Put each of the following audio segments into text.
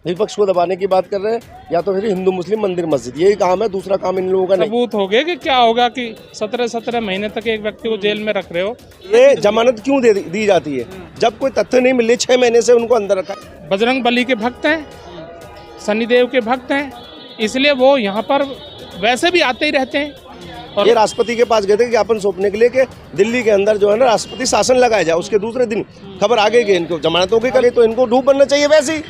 विपक्ष को दबाने की बात कर रहे हैं, या तो फिर हिंदू मुस्लिम मंदिर मस्जिद, यही काम है, दूसरा काम इन लोगों का नहीं। सबूत हो गए कि क्या होगा कि 17 महीने तक एक व्यक्ति को जेल में रख रहे हो। ये जमानत क्यों दी जाती है? जब कोई तथ्य नहीं मिले 6 महीने से उनको अंदर रखा। बजरंग बली के भक्त हैं, शनिदेव के भक्त हैं, इसलिए वो यहाँ पर वैसे भी आते ही रहते हैं। और ये राष्ट्रपति के पास गए थे ज्ञापन सौंपने के लिए कि दिल्ली के अंदर जो है ना राष्ट्रपति शासन लगाया जाए। उसके दूसरे दिन खबर आ गई कि इनको जमानतों की करे, तो इनको डूब बनना चाहिए वैसे ही।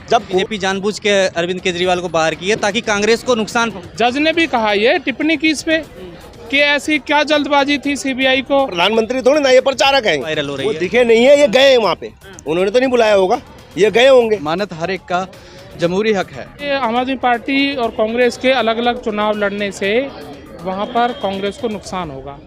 जब बीजेपी जानबूझ के अरविंद केजरीवाल को बाहर की है ताकि कांग्रेस को नुकसान पहुंचे। जज ने भी कहा ये टिप्पणी की इस पे कि ऐसी क्या जल्दबाजी थी सीबीआई को। प्रधानमंत्री थोड़े ना ये प्रचारक है, वायरल हो रही वो है। दिखे नहीं है, ये गए हैं वहाँ पे, उन्होंने तो नहीं बुलाया होगा, ये गए होंगे। मानत हर एक का जमहूरी हक है। ये आम आदमी पार्टी और कांग्रेस के अलग अलग चुनाव लड़ने से वहाँ पर कांग्रेस को नुकसान होगा।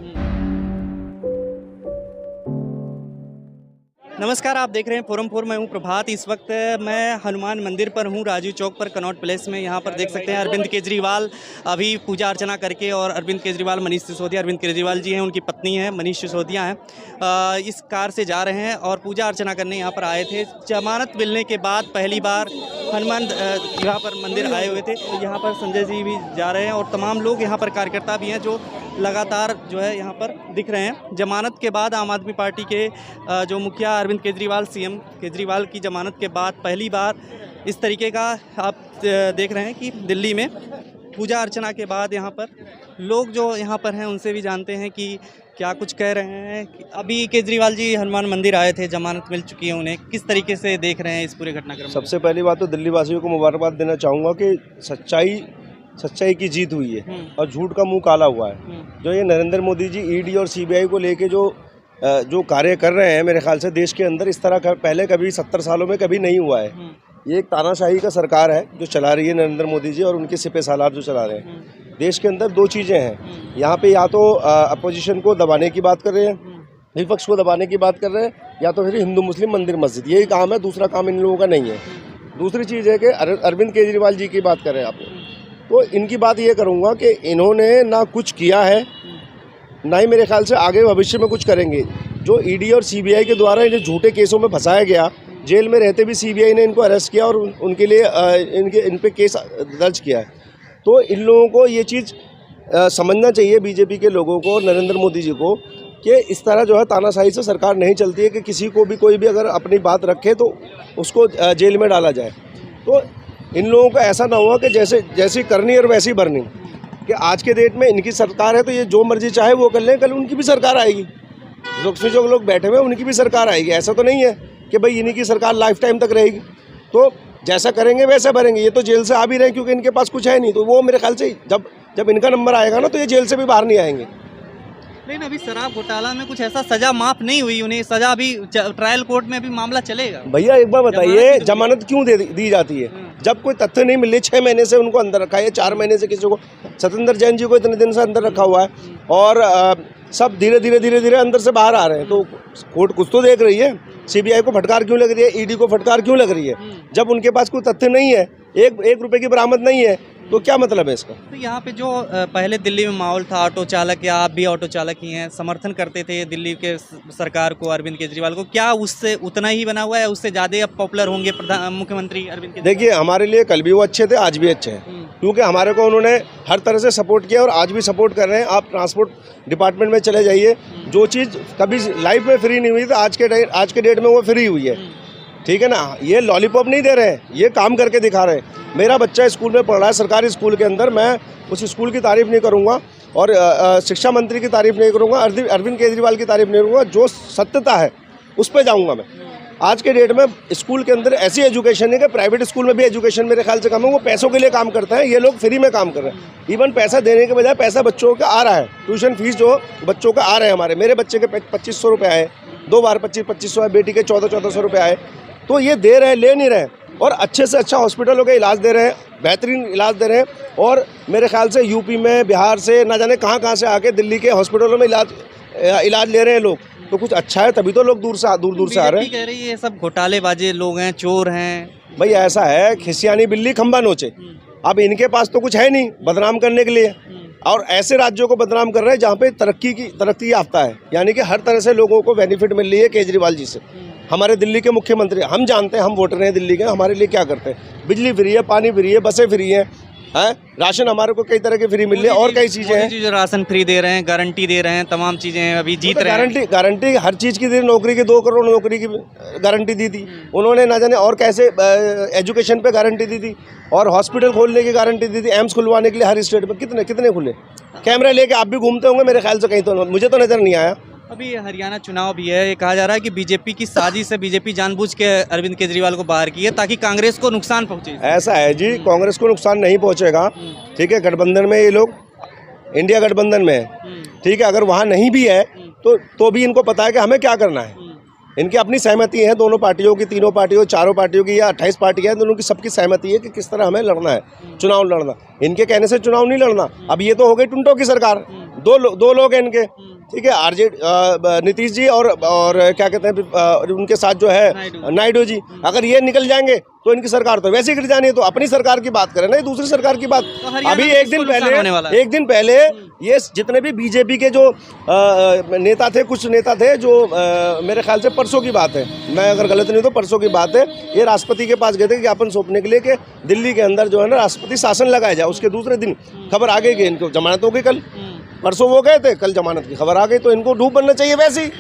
नमस्कार, आप देख रहे हैं फोरम 4, मैं हूं प्रभात। इस वक्त मैं हनुमान मंदिर पर हूं, राजू चौक पर, कनॉट प्लेस में। यहां पर देख सकते हैं अरविंद केजरीवाल अभी पूजा अर्चना करके, और अरविंद केजरीवाल, मनीष सिसोदिया, अरविंद केजरीवाल जी हैं, उनकी पत्नी है मनीष सिसोदिया हैं, इस कार से जा रहे हैं और पूजा अर्चना करने यहाँ पर आए थे। जमानत मिलने के बाद पहली बार हनुमान यहाँ पर मंदिर आए हुए थे। यहाँ पर संजय जी भी जा रहे हैं और तमाम लोग यहाँ पर कार्यकर्ता भी हैं जो लगातार जो है यहाँ पर दिख रहे हैं। जमानत के बाद आम आदमी पार्टी के जो मुखिया अरविंद केजरीवाल, सीएम केजरीवाल की जमानत के बाद पहली बार इस तरीके का आप देख रहे हैं कि दिल्ली में पूजा अर्चना के बाद यहाँ पर लोग जो यहाँ पर हैं उनसे भी जानते हैं कि क्या कुछ कह रहे हैं। अभी केजरीवाल जी हनुमान मंदिर आए थे, जमानत मिल चुकी है उन्हें, किस तरीके से देख रहे हैं इस पूरे घटनाक्रम? सबसे पहली बात तो दिल्ली वासियों को मुबारकबाद देना चाहूँगा कि सच्चाई की जीत हुई है और झूठ का मुंह काला हुआ है। जो ये नरेंद्र मोदी जी ईडी और सीबीआई को लेके जो कार्य कर रहे हैं, मेरे ख्याल से देश के अंदर इस तरह का पहले कभी 70 सालों में कभी नहीं हुआ है। ये एक तानाशाही का सरकार है जो चला रही है नरेंद्र मोदी जी और उनके सिपह सालार जो चला रहे हैं। देश के अंदर दो चीज़ें हैं, यहाँ पे या तो अपोजिशन को दबाने की बात कर रहे हैं, विपक्ष को दबाने की बात कर रहे हैं, या तो फिर हिंदू मुस्लिम मंदिर मस्जिद, यही काम है, दूसरा काम इन लोगों का नहीं है। दूसरी चीज़ है कि अरविंद केजरीवाल जी की बात कर रहे हैं आप, तो इनकी बात ये करूँगा कि इन्होंने ना कुछ किया है, ना ही मेरे ख्याल से आगे भविष्य में कुछ करेंगे। जो ईडी और सीबीआई के द्वारा इन्हें झूठे केसों में फंसाया गया, जेल में रहते भी सीबीआई ने इनको अरेस्ट किया और उनके लिए इन पे केस दर्ज किया है। तो इन लोगों को ये चीज़ समझना चाहिए, बीजेपी के लोगों को, नरेंद्र मोदी जी को, कि इस तरह जो है तानाशाही से सरकार नहीं चलती है कि किसी को भी कोई भी अगर अपनी बात रखे तो उसको जेल में डाला जाए। तो इन लोगों को ऐसा ना हुआ कि जैसी करनी और वैसी भरनी, कि आज के डेट में इनकी सरकार है तो ये जो मर्जी चाहे वो कर लें, कल उनकी भी सरकार आएगी। जो लोग बैठे हुए हैं उनकी भी सरकार आएगी। ऐसा तो नहीं है कि भाई इन्हीं की सरकार लाइफ टाइम तक रहेगी। तो जैसा करेंगे वैसा भरेंगे। ये तो जेल से आ भी रहे हैं क्योंकि इनके पास कुछ है नहीं, तो वो मेरे ख्याल से जब इनका नंबर आएगा ना तो ये जेल से भी बाहर नहीं आएंगे। लेकिन अभी शराब घोटाला में कुछ ऐसा सजा माफ नहीं हुई उन्हें, सजा अभी ट्रायल कोर्ट में अभी मामला चलेगा। भैया एक बार बताइए, जमानत क्यों दी जाती है? जब कोई तथ्य नहीं मिले 6 महीने से उनको अंदर रखा है, 4 महीने से किसी को, सत्येंद्र जैन जी को इतने दिन से अंदर रखा हुआ है और सब धीरे धीरे अंदर से बाहर आ रहे हैं। तो कोर्ट कुछ तो देख रही है। सीबीआई को फटकार क्यों लग रही है, ईडी को फटकार क्यों लग रही है? जब उनके पास कोई तथ्य नहीं है, एक रुपए की बरामद नहीं है, तो क्या मतलब है इसका? तो यहाँ पे जो पहले दिल्ली में माहौल था, ऑटो चालक, या आप भी ऑटो चालक ही हैं, समर्थन करते थे दिल्ली के सरकार को, अरविंद केजरीवाल को, क्या उससे उतना ही बना हुआ है, उससे ज़्यादा अब पॉपुलर होंगे मुख्यमंत्री अरविंद केजरीवाल? देखिए, हमारे लिए कल भी वो अच्छे थे, आज भी अच्छे हैं, क्योंकि हमारे को उन्होंने हर तरह से सपोर्ट किया और आज भी सपोर्ट कर रहे हैं। आप ट्रांसपोर्ट डिपार्टमेंट में चले जाइए, जो चीज़ कभी लाइफ में फ्री नहीं हुई थी आज के डेट में वो फ्री हुई है। ठीक है ना, ये लॉलीपॉप नहीं दे रहे हैं, ये काम करके दिखा रहे हैं। मेरा बच्चा स्कूल में पढ़ रहा है, सरकारी स्कूल के अंदर, मैं उस स्कूल की तारीफ़ नहीं करूँगा और शिक्षा मंत्री की तारीफ़ नहीं करूँगा, अरविंद केजरीवाल की तारीफ़ नहीं करूँगा। जो सत्यता है उस पर जाऊँगा मैं। आज के डेट में स्कूल के अंदर ऐसी एजुकेशन है कि प्राइवेट स्कूल में भी एजुकेशन मेरे ख्याल से कम है, वो पैसों के लिए काम करते हैं, ये लोग फ्री में काम कर रहे हैं। इवन पैसा देने के बजाय पैसा बच्चों का आ रहा है, ट्यूशन फीस जो बच्चों का आ रहे हैं। हमारे मेरे बच्चे के 2500 रुपये आए, 2 बार 2500 है, बेटी के 1400 रुपये आए। तो ये दे रहे हैं, ले नहीं रहे, और अच्छे से अच्छा हॉस्पिटलों के इलाज दे रहे हैं, बेहतरीन इलाज दे रहे हैं। और मेरे ख्याल से यूपी में, बिहार से, ना जाने कहाँ से आके दिल्ली के हॉस्पिटलों में इलाज ले रहे हैं लोग। तो कुछ अच्छा है, तभी तो लोग दूर से आ रहे हैं। कह रही है सब घोटालेबाजी लोग हैं, चोर हैं। भाई ऐसा है, खिसियानी बिल्ली खंबा नोचे। अब इनके पास तो कुछ है नहीं बदनाम करने के लिए, और ऐसे राज्यों को बदनाम कर रहे हैं जहाँ पे तरक्की याफ्ता है, यानी कि हर तरह से लोगों को बेनिफिट मिल रही है केजरीवाल जी से। हमारे दिल्ली के मुख्यमंत्री, हम जानते हैं, हम वोटर हैं दिल्ली के, हमारे लिए क्या करते हैं। बिजली फ्री है, पानी फ्री है, बसें फ्री हैं, राशन हमारे को कई तरह के फ्री मिल रहे हैं और कई चीज़ें हैं। जो राशन फ्री दे रहे हैं, गारंटी दे रहे हैं, तमाम चीज़ें हैं, अभी जीत रहे हैं। गारंटी हर चीज़ की दी, नौकरी की 2 करोड़ नौकरी की गारंटी दी थी उन्होंने, ना जाने और कैसे एजुकेशन पे गारंटी दी थी और हॉस्पिटल खोलने की गारंटी दी थी, एम्स खुलवाने के लिए हर स्टेट में कितने खुले। कैमरा लेके आप भी घूमते होंगे मेरे ख्याल से कहीं, तो मुझे तो नज़र नहीं आया। अभी हरियाणा चुनाव भी है, ये कहा जा रहा है कि बीजेपी की साजिश है, बीजेपी जानबूझ के अरविंद केजरीवाल को बाहर की है ताकि कांग्रेस को नुकसान पहुंचे। ऐसा है जी, कांग्रेस को नुकसान नहीं पहुंचेगा, ठीक है। गठबंधन में ये लोग, इंडिया गठबंधन में है, ठीक है। अगर वहाँ नहीं भी है तो भी इनको पता है कि हमें क्या करना है। इनकी अपनी सहमति है दोनों पार्टियों की, तीनों पार्टियों, चारों पार्टियों की, या 28 पार्टियां हैं, दोनों की सबकी सहमति है कि किस तरह हमें लड़ना है, चुनाव लड़ना। इनके कहने से चुनाव नहीं लड़ना। अब ये तो हो गई टुंटो की सरकार, दो लोग हैं इनके, ठीक है, नीतीश जी और क्या कहते हैं उनके साथ जो है नायडू जी। अगर ये निकल जाएंगे तो इनकी सरकार तो वैसे ही गिर जानी है। तो अपनी सरकार की बात करें ना, दूसरी सरकार की बात। तो अभी एक दिन पहले ये जितने भी बीजेपी के जो नेता थे, कुछ नेता थे जो मेरे ख्याल से परसों की बात है, मैं अगर गलत नहीं तो परसों की बात है, ये राष्ट्रपति के पास गए थे ज्ञापन सौंपने के लिए कि दिल्ली के अंदर जो है ना राष्ट्रपति शासन लगाया जाए। उसके दूसरे दिन खबर आ गई कि इनको जमानत हो गई। कल परसों वो गए थे, कल जमानत की खबर आ गई। तो इनको डूब बनना चाहिए वैसे ही।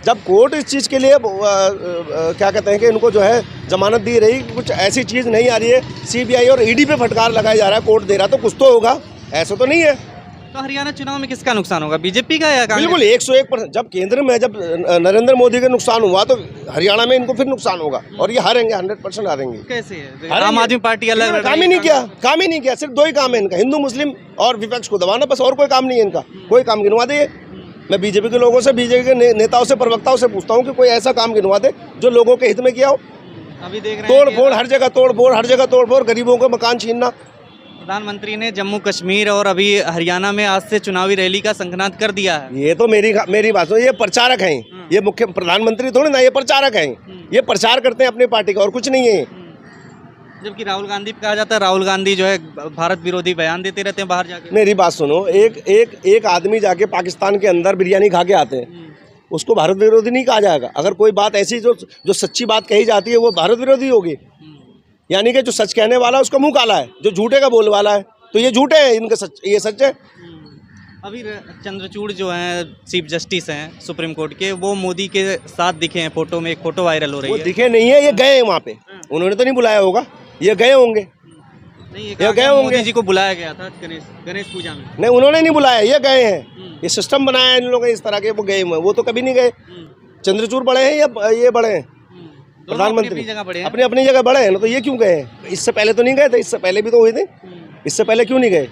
जब कोर्ट इस चीज़ के लिए क्या कहते हैं कि इनको जो है जमानत दी रही, कुछ ऐसी चीज़ नहीं आ रही है, सीबीआई और ईडी पे फटकार लगाया जा रहा है, कोर्ट दे रहा, तो कुछ तो होगा, ऐसा तो नहीं है। तो हरियाणा चुनाव में किसका नुकसान होगा, बीजेपी का या कांग्रेस? बिल्कुल 101%। जब केंद्र में जब नरेंद्र मोदी का नुकसान हुआ तो हरियाणा में इनको फिर नुकसान होगा और ये हारेंगे, 100% हारेंगे। कैसे है? आम आदमी पार्टी अलग काम ही नहीं किया, सिर्फ 2 ही काम है इनका, हिंदू मुस्लिम और विपक्ष को दबाना, बस। और कोई काम नहीं है इनका। कोई काम गिनवा दे। मैं बीजेपी के लोगों से, बीजेपी के नेताओं से, प्रवक्ताओं से पूछता हूँ कि कोई ऐसा काम गिनवा दे जो लोगों के हित में किया हो। अभी देख रहे हैं तोड़-फोड़ हर जगह, तोड़-फोड़, गरीबों का मकान छीनना। प्रधानमंत्री ने जम्मू कश्मीर और अभी हरियाणा में आज से चुनावी रैली का संघनाद कर दिया है। ये तो मेरी बात सुनो, ये प्रचारक हैं, ये मुख्य प्रधानमंत्री थोड़ी ना, ये प्रचारक हैं, ये प्रचार करते हैं अपनी पार्टी का और कुछ नहीं है। जबकि राहुल गांधी कहा जाता है, राहुल गांधी जो है भारत विरोधी बयान देते रहते हैं बाहर जाके। मेरी बात सुनो, एक आदमी जाके पाकिस्तान के अंदर बिरयानी खा के आते हैं, उसको भारत विरोधी नहीं कहा जाएगा। अगर कोई बात ऐसी जो सच्ची बात कही जाती है वो भारत विरोधी होगी। यानी कि जो सच कहने वाला है उसका मुंह काला है, जो झूठे का बोल वाला है तो ये झूठे हैं, इनका सच, ये सच है। अभी चंद्रचूड़ जो हैं चीफ जस्टिस हैं सुप्रीम कोर्ट के, वो मोदी के साथ दिखे हैं फोटो में, एक फोटो वायरल हो रही है। वो दिखे नहीं है, ये गए हैं वहाँ पे, उन्होंने तो नहीं बुलाया होगा, ये गए होंगे। नहीं, ये गए होंगे। मोदी जी को बुलाया गया था गणेश पूजा में। नहीं, उन्होंने नहीं बुलाया, ये गए हैं। ये सिस्टम बनाया इन लोगों ने इस तरह के, वो गए हुए, वो तो कभी नहीं गए। चंद्रचूड़ बड़े हैं या ये बड़े हैं? प्रधानमंत्री अपनी अपनी जगह बड़े हैं ना, तो ये क्यों गए? इससे पहले तो नहीं गए थे, इससे पहले भी तो हुए थे, इससे पहले क्यों नहीं गए?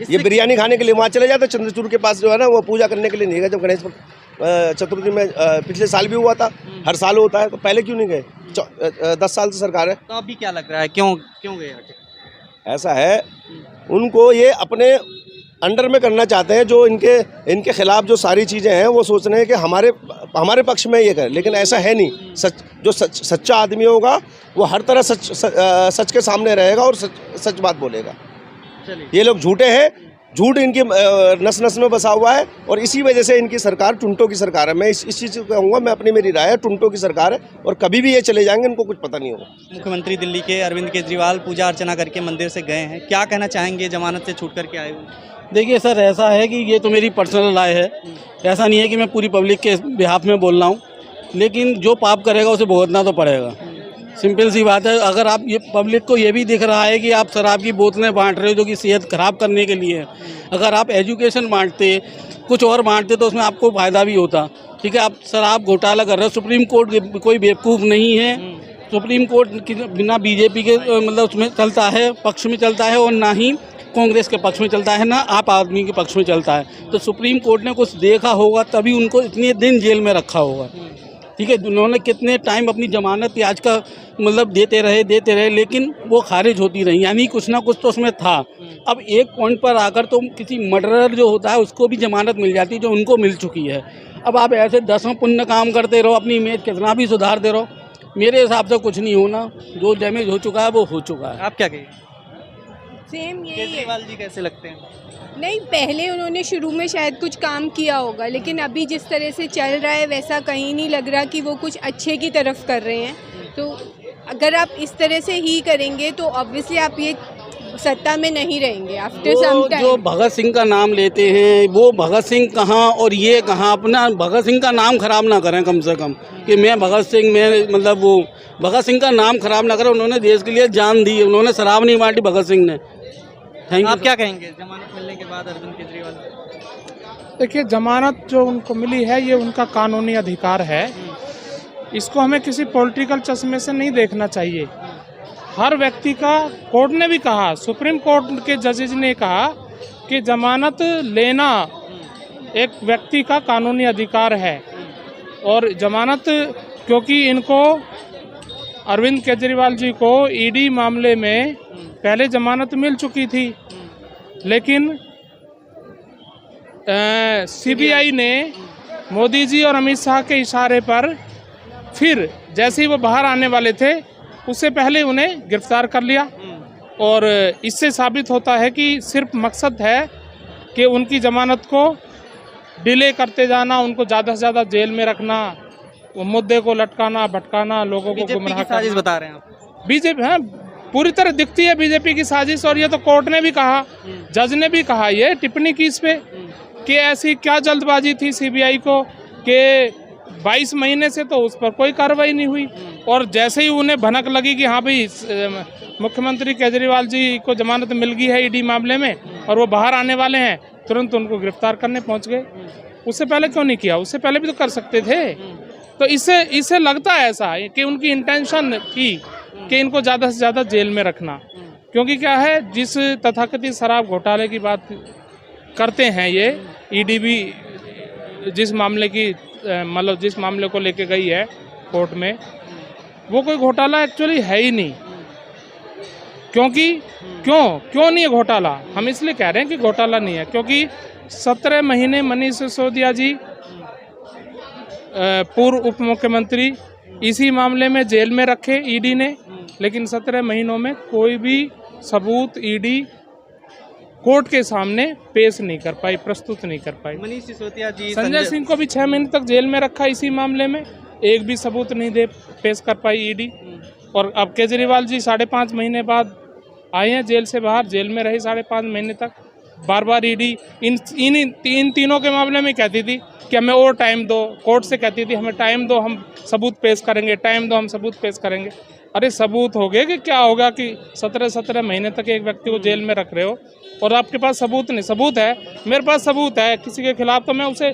ये बिरयानी खाने के लिए वहाँ चले जाते, चंद्रचूड़ के पास जो है ना वो पूजा करने के लिए नहीं गए। जब गणेश चतुर्थी में पिछले साल भी हुआ था, हर साल होता है, तो पहले क्यों नहीं गए? 10 साल से सरकार है। तो अभी क्या लग रहा है, क्यों गए? ऐसा है, उनको ये अपने अंडर में करना चाहते हैं, जो इनके खिलाफ जो सारी चीज़ें हैं वो सोच रहे हैं कि हमारे पक्ष में ये करें, लेकिन ऐसा है नहीं। सच्चा आदमी होगा वो हर तरह सच के सामने रहेगा और सच बात बोलेगा। ये लोग झूठे हैं, झूठ इनकी नस नस में बसा हुआ है और इसी वजह से इनकी सरकार टुंटो की सरकार है। मैं इस चीज़ को कहूँगा, मैं अपनी मेरी राय है, टुंटो की सरकार है और कभी भी ये चले जाएंगे, इनको कुछ पता नहीं होगा। मुख्यमंत्री दिल्ली के अरविंद केजरीवाल पूजा अर्चना करके मंदिर से गए हैं, क्या कहना चाहेंगे, जमानत से छूट करके आए हुए? देखिए सर, ऐसा है कि ये तो मेरी पर्सनल राय है, ऐसा नहीं है कि मैं पूरी पब्लिक के बिहाफ में बोल रहा हूँ, लेकिन जो पाप करेगा उसे भुगतना तो पड़ेगा। सिंपल सी बात है। अगर आप ये पब्लिक को ये भी दिख रहा है कि आप शराब की बोतलें बांट रहे हो जो कि सेहत ख़राब करने के लिए है, अगर आप एजुकेशन बांटते, कुछ और बांटते तो उसमें आपको फ़ायदा भी होता। ठीक है, आप शराब घोटाला कर रहे हो। सुप्रीम कोर्ट कोई बेवकूफ़ नहीं है, सुप्रीम कोर्ट बिना बीजेपी के मतलब उसमें चलता है, पक्ष में चलता है, और ना ही कांग्रेस के पक्ष में चलता है, ना आप आदमी के पक्ष में चलता है। तो सुप्रीम कोर्ट ने कुछ देखा होगा तभी उनको इतने दिन जेल में रखा होगा। ठीक है, उन्होंने कितने टाइम अपनी जमानत आज का मतलब देते रहे, लेकिन वो खारिज होती रही, यानी कुछ ना कुछ तो उसमें था। अब एक पॉइंट पर आकर तो किसी मर्डरर जो होता है उसको भी जमानत मिल जाती है, जो उनको मिल चुकी है। अब आप ऐसे 10 पुण्य काम करते रहो, अपनी इमेज कितना भी सुधारते रहो, मेरे हिसाब से कुछ नहीं होना। जो डैमेज हो चुका है वो हो चुका है। आप क्या कहें? सेम यही है। केजरीवाल जी कैसे लगते हैं? नहीं, पहले उन्होंने शुरू में शायद कुछ काम किया होगा, लेकिन अभी जिस तरह से चल रहा है वैसा कहीं नहीं लग रहा कि वो कुछ अच्छे की तरफ कर रहे हैं। तो अगर आप इस तरह से ही करेंगे तो ऑब्वियसली आप ये सत्ता में नहीं रहेंगे आफ्टर सम वो टाइम। जो भगत सिंह का नाम लेते हैं, वो भगत सिंह कहाँ और ये कहाँ, अपना भगत सिंह का नाम खराब ना करें कम से कम, कि मैं भगत सिंह, मैं मतलब वो भगत सिंह का नाम खराब ना करें। उन्होंने देश के लिए जान दी, उन्होंने शराब नहीं बांटी भगत सिंह ने। Thank you. आप क्या कहेंगे जमानत मिलने के बाद अरविंद केजरीवाल? देखिए, जमानत जो उनको मिली है ये उनका कानूनी अधिकार है। इसको हमें किसी पॉलिटिकल चश्मे से नहीं देखना चाहिए। हर व्यक्ति का, कोर्ट ने भी कहा, सुप्रीम कोर्ट के जजेज ने कहा कि जमानत लेना एक व्यक्ति का कानूनी अधिकार है। और जमानत, क्योंकि इनको अरविंद केजरीवाल जी को ईडी मामले में पहले जमानत मिल चुकी थी, लेकिन सीबीआई ने मोदी जी और अमित शाह के इशारे पर फिर जैसे ही वो बाहर आने वाले थे उससे पहले उन्हें गिरफ्तार कर लिया। और इससे साबित होता है कि सिर्फ मकसद है कि उनकी जमानत को डिले करते जाना, उनको ज़्यादा से ज़्यादा जेल में रखना, वो मुद्दे को लटकाना भटकाना, लोगों को बीजेपी गुमराह की साजिश करना। बता रहे हैं आप? बीजेपी, हाँ, पूरी तरह दिखती है बीजेपी की साजिश। और ये तो कोर्ट ने भी कहा, जज ने भी कहा, ये टिप्पणी की इस पे कि ऐसी क्या जल्दबाजी थी सीबीआई को कि 22 महीने से तो उस पर कोई कार्रवाई नहीं हुई। और जैसे ही उन्हें भनक लगी कि हाँ भाई मुख्यमंत्री केजरीवाल जी को जमानत मिल गई है ईडी मामले में और वो बाहर आने वाले हैं, तुरंत उनको गिरफ्तार करने पहुंच गए। उससे पहले क्यों नहीं किया? उससे पहले भी तो कर सकते थे। तो इससे लगता है ऐसा कि उनकी इंटेंशन थी कि इनको ज़्यादा से ज़्यादा जेल में रखना। क्योंकि क्या है, जिस तथाकथित शराब घोटाले की बात करते हैं ये ईडी भी, जिस मामले की मतलब जिस मामले को लेके गई है कोर्ट में, वो कोई घोटाला एक्चुअली है ही नहीं। क्योंकि क्यों नहीं है घोटाला? हम इसलिए कह रहे हैं कि घोटाला नहीं है क्योंकि 17 महीने मनीष सिसोदिया जी, पूर्व उप मुख्यमंत्री, इसी मामले में जेल में रखे ईडी ने, लेकिन 17 महीनों में कोई भी सबूत ईडी कोर्ट के सामने पेश नहीं कर पाई, प्रस्तुत नहीं कर पाई। मनीष सिसोदिया जी, संजय सिंह को भी 6 महीने तक जेल में रखा इसी मामले में, एक भी सबूत नहीं दे पेश कर पाई ईडी। और अब केजरीवाल जी 5.5 महीने बाद आए हैं जेल से बाहर, जेल में रहे 5.5 महीने तक। बार बार ईडी इन तीनों के मामले में कहती थी कि हमें और टाइम दो, कोर्ट से कहती थी हमें टाइम दो, हम सबूत पेश करेंगे, टाइम दो, हम सबूत पेश करेंगे। अरे सबूत हो गए कि क्या होगा कि 17 महीने तक एक व्यक्ति को जेल में रख रहे हो और आपके पास सबूत नहीं? सबूत है, मेरे पास सबूत है किसी के खिलाफ, तो मैं उसे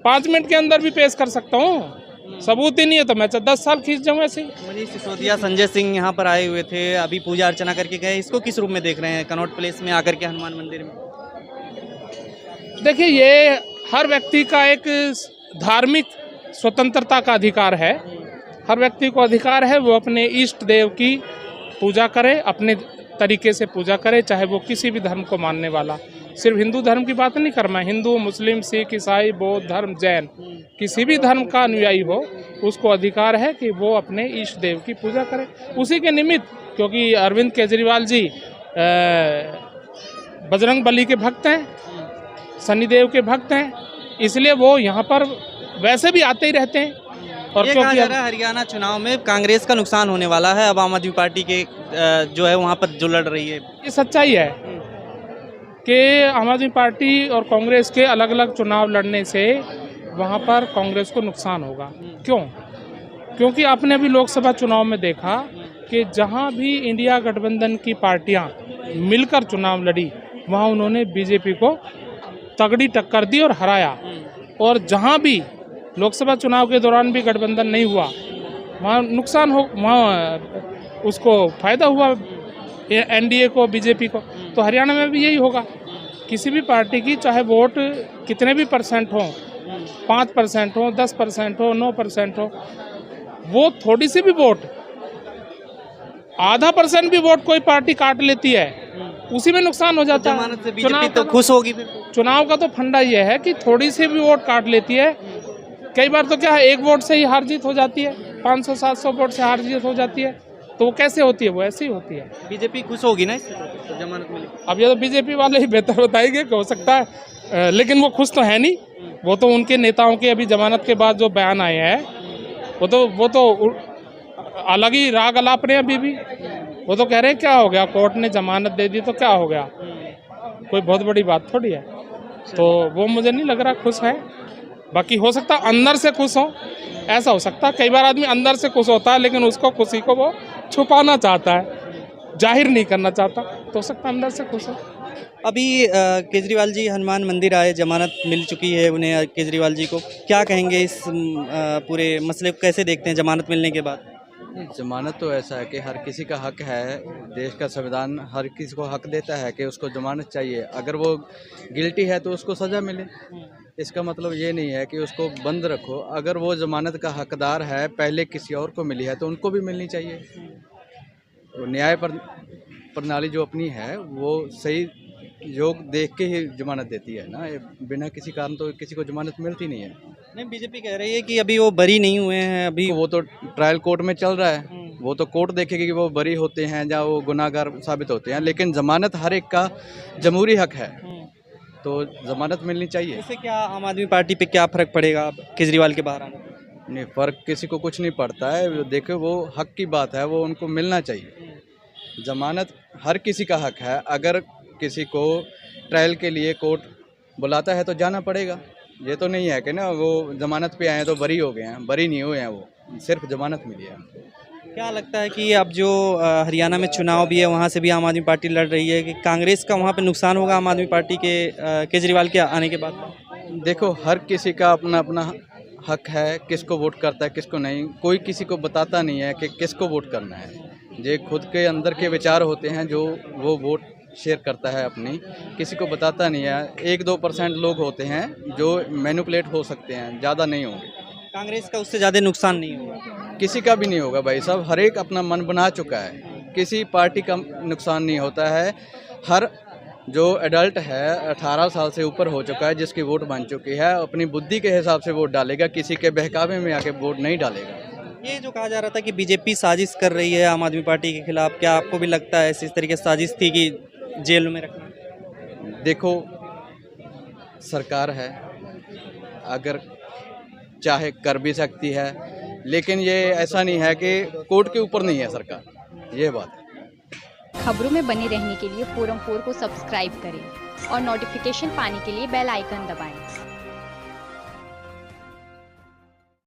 5 मिनट के अंदर भी पेश कर सकता हूँ। सबूत ही नहीं है तो मैं 10 साल खींच जाऊँ ऐसे ही। मनीष सिसोदिया, संजय सिंह यहाँ पर आए हुए थे, अभी पूजा अर्चना करके गए, इसको किस रूप में देख रहे हैं कनॉट प्लेस में आकर के हनुमान मंदिर में? देखिए, ये हर व्यक्ति का एक धार्मिक स्वतंत्रता का अधिकार है। हर व्यक्ति को अधिकार है वो अपने इष्ट देव की पूजा करे, अपने तरीके से पूजा करे, चाहे वो किसी भी धर्म को मानने वाला। सिर्फ हिंदू धर्म की बात नहीं कर रहा, हिंदू, मुस्लिम, सिख, ईसाई, बौद्ध धर्म, जैन, किसी भी धर्म का अनुयायी हो, उसको अधिकार है कि वो अपने इष्ट देव की पूजा करे। उसी के निमित्त, क्योंकि अरविंद केजरीवाल जी बजरंग बली के भक्त हैं, शनिदेव के भक्त हैं, इसलिए वो यहाँ पर वैसे भी आते ही रहते हैं। और ये कहा जा रहा है हरियाणा चुनाव में कांग्रेस का नुकसान होने वाला है, अब आम आदमी पार्टी के जो है वहाँ पर जो लड़ रही है। ये सच्चाई है कि आम आदमी पार्टी और कांग्रेस के अलग अलग चुनाव लड़ने से वहाँ पर कांग्रेस को नुकसान होगा। क्यों? क्योंकि आपने अभी लोकसभा चुनाव में देखा कि जहाँ भी इंडिया गठबंधन की पार्टियाँ मिलकर चुनाव लड़ी, वहाँ उन्होंने बीजेपी को तगड़ी टक्कर दी और हराया। और जहाँ भी लोकसभा चुनाव के दौरान भी गठबंधन नहीं हुआ, वहाँ नुकसान हो, वहाँ उसको फायदा हुआ एनडीए को, बीजेपी को। तो हरियाणा में भी यही होगा। किसी भी पार्टी की चाहे वोट कितने भी परसेंट हो, 5% हो, 10% हो, 9% हो, वो थोड़ी सी भी वोट, 0.5% भी वोट कोई पार्टी काट लेती है, उसी में नुकसान हो जाता है। जमानत से बीजेपी तो खुश होगी फिर। चुनाव का तो फंडा ये है कि थोड़ी सी भी वोट काट लेती है। कई बार तो क्या है, 1 वोट से ही हार जीत हो जाती है, 500-700 वोट से हार जीत हो जाती है। तो वो कैसे होती है, वो ऐसे ही होती है। बीजेपी खुश होगी ना इससे तो जमानत मिली? अब ये तो बीजेपी वाले ही बेहतर बताएंगे कि हो सकता है, लेकिन वो खुश तो है नहीं। वो तो उनके नेताओं के अभी जमानत के बाद जो बयान आए हैं वो तो अलग ही राग अलाप रहे हैं अभी भी। वो तो कह रहे हैं क्या हो गया, कोर्ट ने जमानत दे दी तो क्या हो गया, कोई बहुत बड़ी बात थोड़ी है। तो वो मुझे नहीं लग रहा खुश है। बाकी हो सकता है अंदर से खुश हो, ऐसा हो सकता है। कई बार आदमी अंदर से खुश होता है लेकिन उसको खुशी को वो छुपाना चाहता है, जाहिर नहीं करना चाहता, तो हो सकता है अंदर से खुश हो। अभी केजरीवाल जी हनुमान मंदिर आए, जमानत मिल चुकी है उन्हें, केजरीवाल जी को क्या कहेंगे इस पूरे मसले को, कैसे देखते हैं जमानत मिलने के बाद? जमानत तो ऐसा है कि हर किसी का हक है, देश का संविधान हर किसी को हक देता है कि उसको जमानत चाहिए। अगर वो गिल्टी है तो उसको सज़ा मिले, इसका मतलब ये नहीं है कि उसको बंद रखो। अगर वो जमानत का हकदार है, पहले किसी और को मिली है तो उनको भी मिलनी चाहिए। तो न्याय प्रणाली जो अपनी है वो सही योग देख के ही जमानत देती है ना, बिना किसी कारण तो किसी को जमानत मिलती नहीं है। नहीं, बीजेपी कह रही है कि अभी वो बरी नहीं हुए हैं, अभी वो तो ट्रायल कोर्ट में चल रहा है, वो तो कोर्ट देखेगी कि वो बरी होते हैं या वो गुनाहगार साबित होते हैं। लेकिन जमानत हर एक का जमहूरी हक है, तो जमानत मिलनी चाहिए। इससे क्या आम आदमी पार्टी पे क्या फर्क पड़ेगा केजरीवाल के बाहर आने का? नहीं, फ़र्क किसी को कुछ नहीं पड़ता है। देखो वो हक की बात है, वो उनको मिलना चाहिए। जमानत हर किसी का हक है। अगर किसी को ट्रायल के लिए कोर्ट बुलाता है तो जाना पड़ेगा। ये तो नहीं है कि ना वो जमानत पे आए हैं तो बरी हो गए हैं, बरी नहीं हुए हैं, वो सिर्फ जमानत मिली है। क्या लगता है कि अब जो हरियाणा में चुनाव भी है वहाँ से भी आम आदमी पार्टी लड़ रही है, कि कांग्रेस का वहाँ पे नुकसान होगा आम आदमी पार्टी के केजरीवाल के आने के बाद? देखो हर किसी का अपना अपना हक है, किसको वोट करता है किसको नहीं। कोई किसी को बताता नहीं है कि किसको वोट करना है। ये खुद के अंदर के विचार होते हैं जो वो वोट शेयर करता है अपनी, किसी को बताता नहीं है। 1-2% लोग होते हैं जो मैनिपुलेट हो सकते हैं, ज़्यादा नहीं होंगे। कांग्रेस का उससे ज़्यादा नुकसान नहीं होगा? किसी का भी नहीं होगा भाई साहब, हर एक अपना मन बना चुका है, किसी पार्टी का नुकसान नहीं होता है। हर जो एडल्ट है 18 साल से ऊपर हो चुका है, जिसकी वोट बन चुकी है, अपनी बुद्धि के हिसाब से वोट डालेगा, किसी के बहकावे में आके वोट नहीं डालेगा। ये जो कहा जा रहा था कि बीजेपी साजिश कर रही है आम आदमी पार्टी के खिलाफ, क्या आपको भी लगता है इस तरीके से साजिश थी कि जेल में रखना? देखो सरकार है, अगर चाहे कर भी सकती है, लेकिन ये ऐसा नहीं है कि कोर्ट के ऊपर नहीं है सरकार, ये बात है। खबरों में बने रहने के लिए फोरम 4 को सब्सक्राइब करें और नोटिफिकेशन पाने के लिए बेल आइकन दबाएं।